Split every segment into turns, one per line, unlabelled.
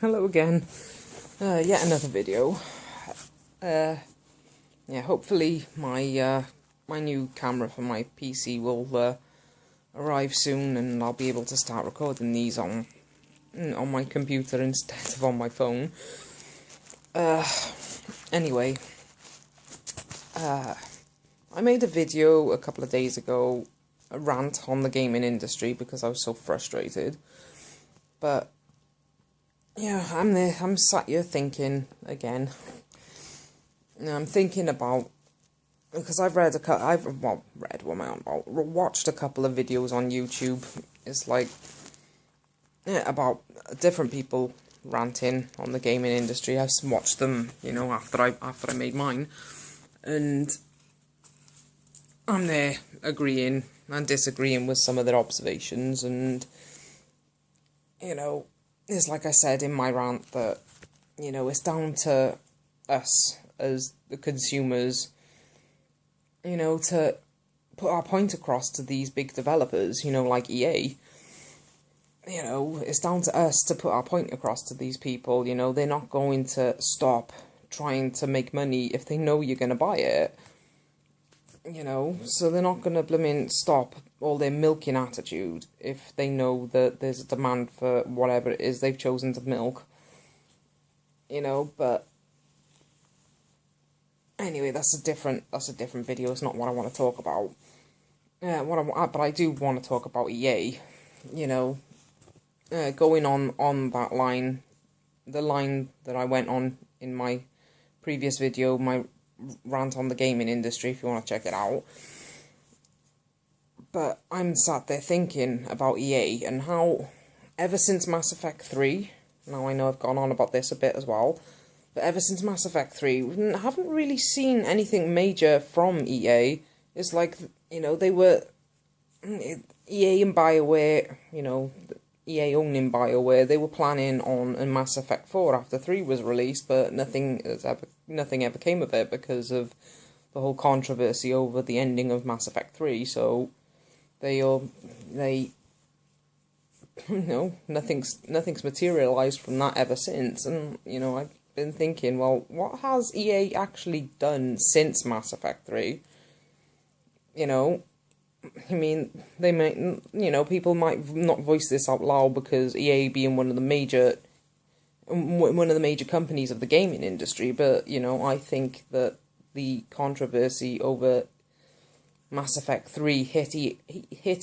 Hello again. Yet another video. Yeah, hopefully my new camera for my PC will arrive soon, and I'll be able to start recording these on my computer instead of on my phone. Anyway, I made a video a couple of days ago, a rant on the gaming industry because I was so frustrated. But yeah, I'm sat here thinking again. I'm thinking about, because I've watched a couple of videos on YouTube. It's like, about different people ranting on the gaming industry. I've watched them, after I made mine, and I'm there agreeing and disagreeing with some of their observations, and it's like I said in my rant that, it's down to us as the consumers, to put our point across to these big developers, like EA. It's down to us to put our point across to these people. They're not going to stop trying to make money if they know you're going to buy it. So they're not going to stop all their milking attitude if they know that there's a demand for whatever it is they've chosen to milk. But anyway, that's a different video. It's not what I want to talk about. But I do want to talk about EA. Going on that line, the line that I went on in my previous video, my rant on the gaming industry, if you want to check it out. But I'm sat there thinking about EA and how, ever since Mass Effect 3, now I know I've gone on about this a bit as well, but ever since Mass Effect 3, we haven't really seen anything major from EA. It's like, they were, EA and BioWare, EA owning BioWare, they were planning on a Mass Effect 4 after 3 was released, but nothing ever came of it because of the whole controversy over the ending of Mass Effect 3. So nothing's materialized from that ever since. And I've been thinking, well, what has EA actually done since Mass Effect 3? They might, people might not voice this out loud because EA being one of the major companies of the gaming industry, but, I think that the controversy over Mass Effect 3 hit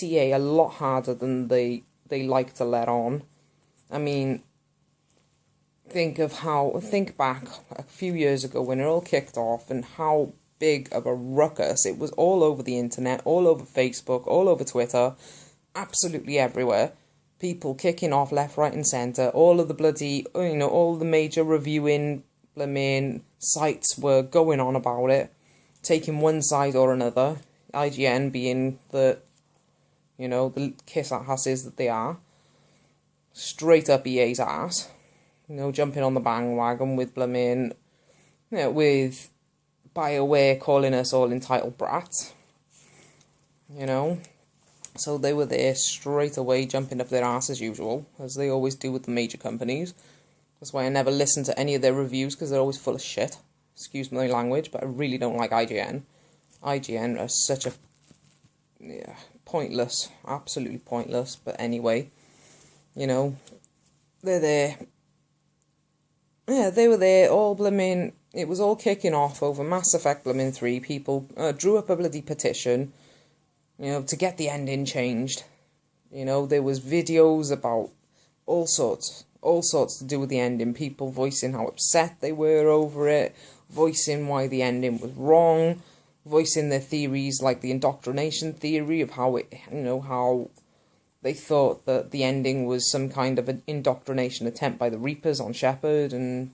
EA a lot harder than they like to let on. Think back a few years ago when it all kicked off and how big of a ruckus it was all over the internet, all over Facebook, all over Twitter, absolutely everywhere. People kicking off left, right and centre. All of the bloody, all the major reviewing sites were going on about it, taking one side or another. IGN being the kiss asses that they are. Straight up EA's ass. Jumping on the bandwagon with with BioWare calling us all entitled brats. So they were there straight away, jumping up their ass as usual, as they always do with the major companies. That's why I never listen to any of their reviews, because they're always full of shit. Excuse my language, but I really don't like IGN. IGN are such a... pointless. Absolutely pointless. But anyway, they're there. Yeah, they were there, all it was all kicking off over Mass Effect 3. People drew up a bloody petition, to get the ending changed. There was videos about all sorts to do with the ending. People voicing how upset they were over it, voicing why the ending was wrong, voicing their theories, like the indoctrination theory of how how they thought that the ending was some kind of an indoctrination attempt by the Reapers on Shepard, and,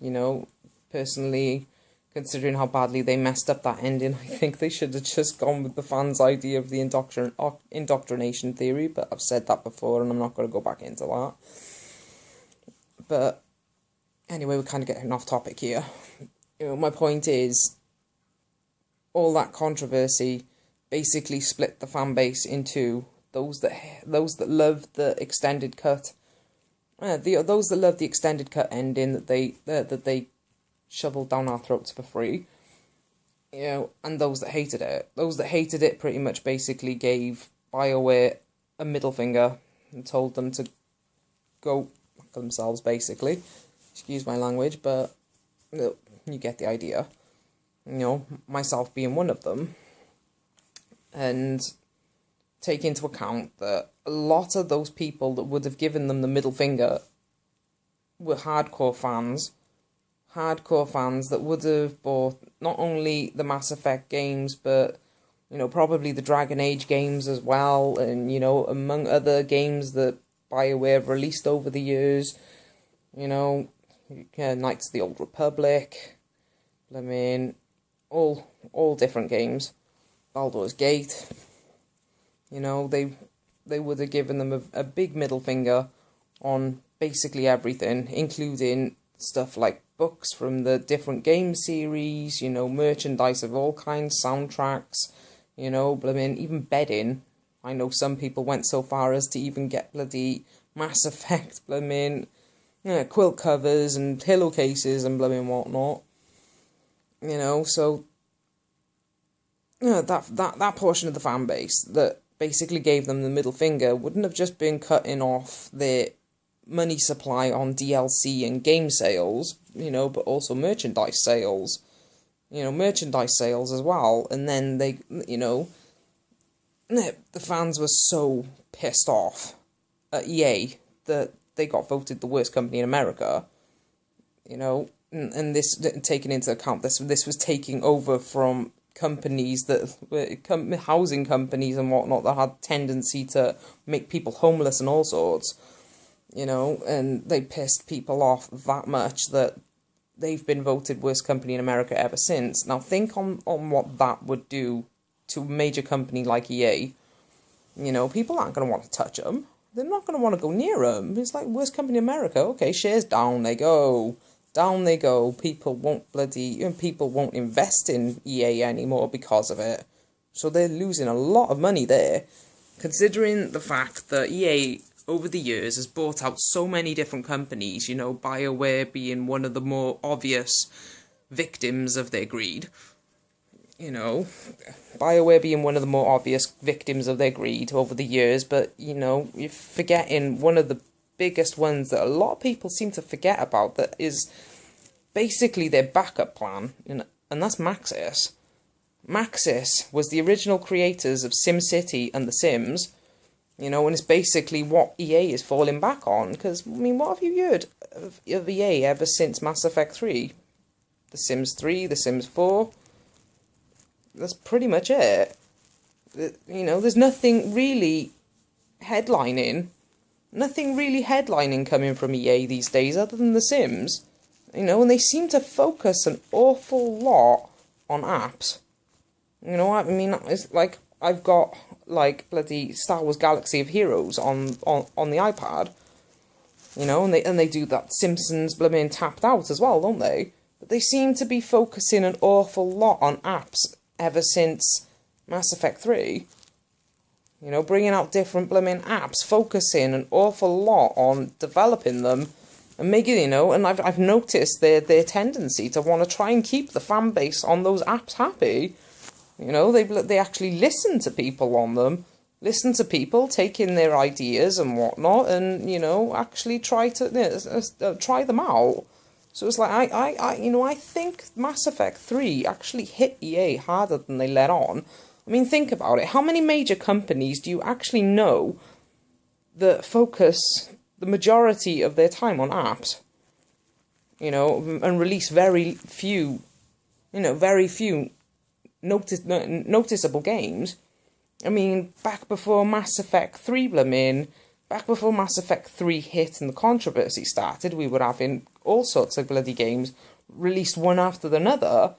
personally, considering how badly they messed up that ending, I think they should have just gone with the fans' idea of the indoctrination theory, but I've said that before and I'm not going to go back into that. But anyway, we're kind of getting off topic here. My point is, all that controversy basically split the fan base into those that love the extended cut those that love the extended cut ending that they shoveled down our throats for free, you know, and those that hated it. Those that hated it pretty much basically gave BioWare a middle finger and told them to go fuck themselves, basically. Excuse my language, but you get the idea. You know, myself being one of them. And take into account that a lot of those people that would have given them the middle finger were hardcore fans that would have bought not only the Mass Effect games, but, you know, probably the Dragon Age games as well, and, you know, among other games that BioWare released over the years, you know, Knights of the Old Republic, I mean, all different games, Baldur's Gate. You know, they would have given them a big middle finger on basically everything, including stuff like books from the different game series, you know, merchandise of all kinds, soundtracks, you know, I mean, even bedding. I know some people went so far as to even get bloody Mass Effect, I mean, yeah, quilt covers and pillowcases and blooming whatnot. You know, so that portion of the fan base that basically gave them the middle finger wouldn't have just been cutting off their money supply on DLC and game sales, you know, but also merchandise sales. You know, merchandise sales as well. And then they, you know, the fans were so pissed off at EA that they got voted the worst company in America. You know, and this, taking into account, this was taking over from companies that were housing companies and whatnot that had tendency to make people homeless and all sorts, you know, and they pissed people off that much that they've been voted worst company in America ever since. Now think on what that would do to a major company like EA. You know, people aren't going to want to touch them. They're not going to want to go near them. It's like worst company in America. Okay, shares down they go. Down they go. People won't invest in EA anymore because of it. So they're losing a lot of money there. Considering the fact that EA, over the years, has bought out so many different companies, you know, BioWare being one of the more obvious victims of their greed. You know, BioWare being one of the more obvious victims of their greed over the years, but, you know, you're forgetting one of the biggest ones that a lot of people seem to forget about, that is basically their backup plan, and that's Maxis. Maxis was the original creators of SimCity and The Sims, you know, and it's basically what EA is falling back on, because, I mean, what have you heard of EA ever since Mass Effect 3? The Sims 3, The Sims 4, that's pretty much it. You know, there's nothing really headlining coming from EA these days other than The Sims. You know, and they seem to focus an awful lot on apps. You know, I mean, it's like, I've got, like, bloody Star Wars Galaxy of Heroes on the iPad. You know, and they do that Simpsons blooming tapped out as well, don't they? But they seem to be focusing an awful lot on apps ever since Mass Effect 3. You know, bringing out different blooming apps, focusing an awful lot on developing them, and making, you know, and I've noticed their tendency to want to try and keep the fan base on those apps happy. You know, they actually listen to people on them, listen to people taking their ideas and whatnot, and, you know, actually try them out. So it's like, I think Mass Effect 3 actually hit EA harder than they let on. I mean, think about it. How many major companies do you actually know that focus the majority of their time on apps? You know, and release very few noticeable games. I mean, back before Mass Effect 3 back before Mass Effect 3 hit and the controversy started, we were having all sorts of bloody games released one after another.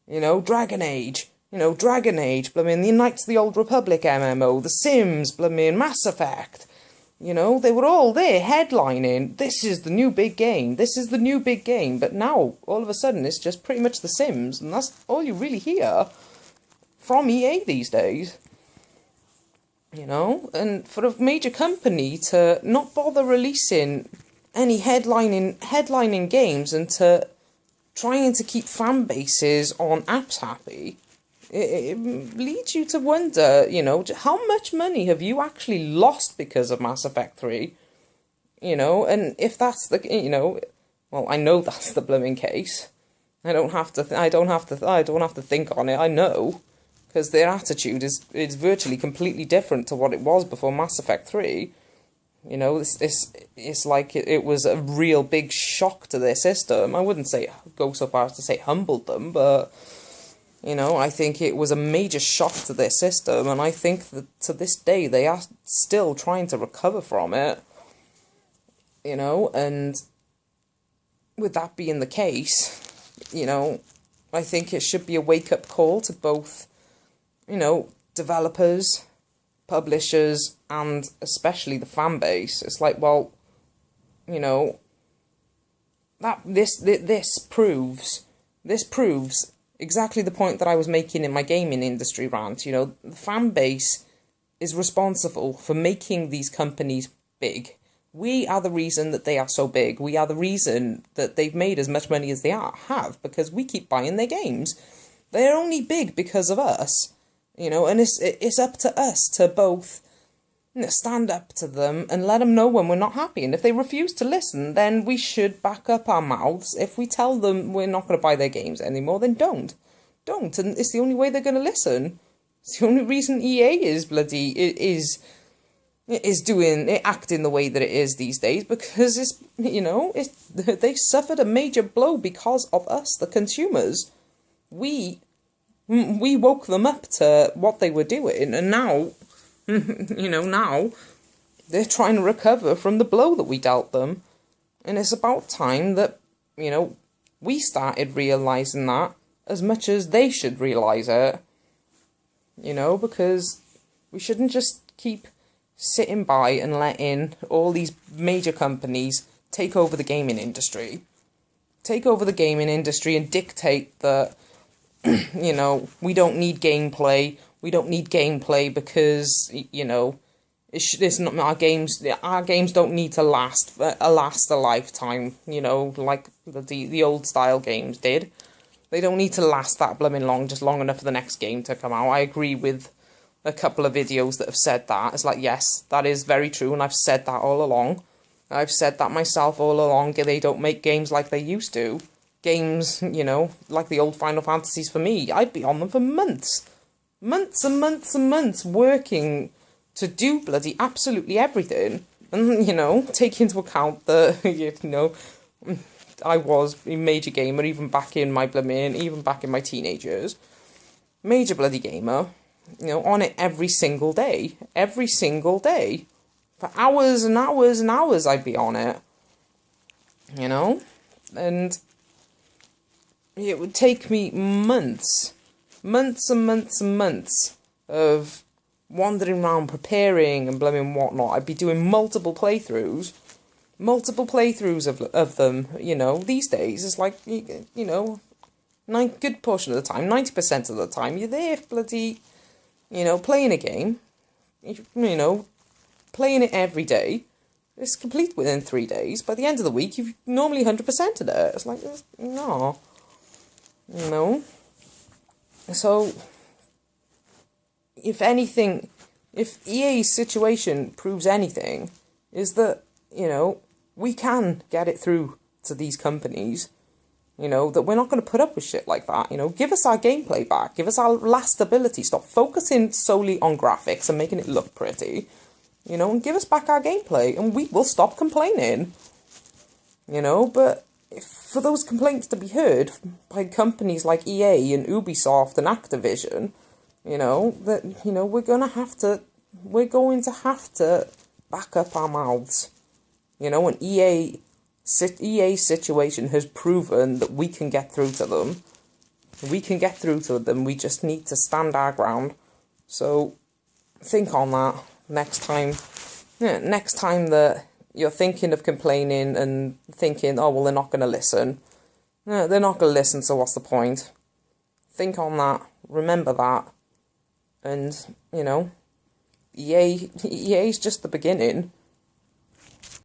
You know, Dragon Age, blooming the Knights of the Old Republic MMO, The Sims, blooming Mass Effect. You know, they were all there headlining, this is the new big game, but now, all of a sudden, it's just pretty much The Sims, and that's all you really hear from EA these days. You know, and for a major company to not bother releasing any headlining games and to trying to keep fan bases on apps happy, it leads you to wonder, you know, how much money have you actually lost because of Mass Effect 3? You know, and if that's the, you know, well, I know that's the blooming case. I don't have to think on it. I know, because their attitude is virtually completely different to what it was before Mass Effect 3. You know, it's like it was a real big shock to their system. I wouldn't say go so far as to say humbled them, but you know, I think it was a major shock to their system, and I think that to this day they are still trying to recover from it. You know, and with that being the case, you know, I think it should be a wake-up call to both, you know, developers, publishers, and especially the fan base. It's like, well, you know, that this proves exactly the point that I was making in my gaming industry rant. You know, the fan base is responsible for making these companies big. We are the reason that they are so big. We are the reason that they've made as much money as they have, because we keep buying their games. They're only big because of us, you know, and it's up to us to both, you know, stand up to them and let them know when we're not happy. And if they refuse to listen, then we should back up our mouths. If we tell them we're not going to buy their games anymore, then don't. And it's the only way they're going to listen. It's the only reason EA is acting the way that it is these days, because it's, you know, they suffered a major blow because of us, the consumers. We woke them up to what they were doing, and now, you know, now they're trying to recover from the blow that we dealt them. And it's about time that, you know, we started realising that as much as they should realise it. You know, because we shouldn't just keep sitting by and letting all these major companies take over the gaming industry. Take over the gaming industry and dictate that, you know, we don't need gameplay. We don't need gameplay because, you know, it's not our games. Our games don't need to last a lifetime. You know, like the old style games did. They don't need to last that blooming long, just long enough for the next game to come out. I agree with a couple of videos that have said that. It's like, yes, that is very true, and I've said that all along. I've said that myself all along. They don't make games like they used to. Games, you know, like the old Final Fantasies for me, I'd be on them for months. Months and months and months working to do bloody absolutely everything. And, you know, take into account that, you know, I was a major gamer even back in my teenage years. Major bloody gamer. You know, on it every single day. For hours and hours and hours I'd be on it. You know? And it would take me months and months of wandering around, preparing and blooming whatnot. I'd be doing multiple playthroughs of them, you know. These days, it's like, you know, good portion of the time, 90% of the time, you're there bloody, you know, playing a game, you know, playing it every day. It's complete within 3 days. By the end of the week, you've normally 100%ed it. It's like, no. No. So, if anything, if EA's situation proves anything, is that, you know, we can get it through to these companies. You know, that we're not going to put up with shit like that. You know, give us our gameplay back. Give us our last ability. Stop focusing solely on graphics and making it look pretty. You know, and give us back our gameplay. And we will stop complaining. You know, but for those complaints to be heard by companies like EA and Ubisoft and Activision, you know, that, you know, we're going to have to back up our mouths. You know, and EA's situation has proven that we can get through to them. We can get through to them. We just need to stand our ground. So think on that next time. Yeah, next time that you're thinking of complaining and thinking, oh, well, they're not going to listen. No, they're not going to listen, so what's the point? Think on that. Remember that. And, you know, EA's just the beginning.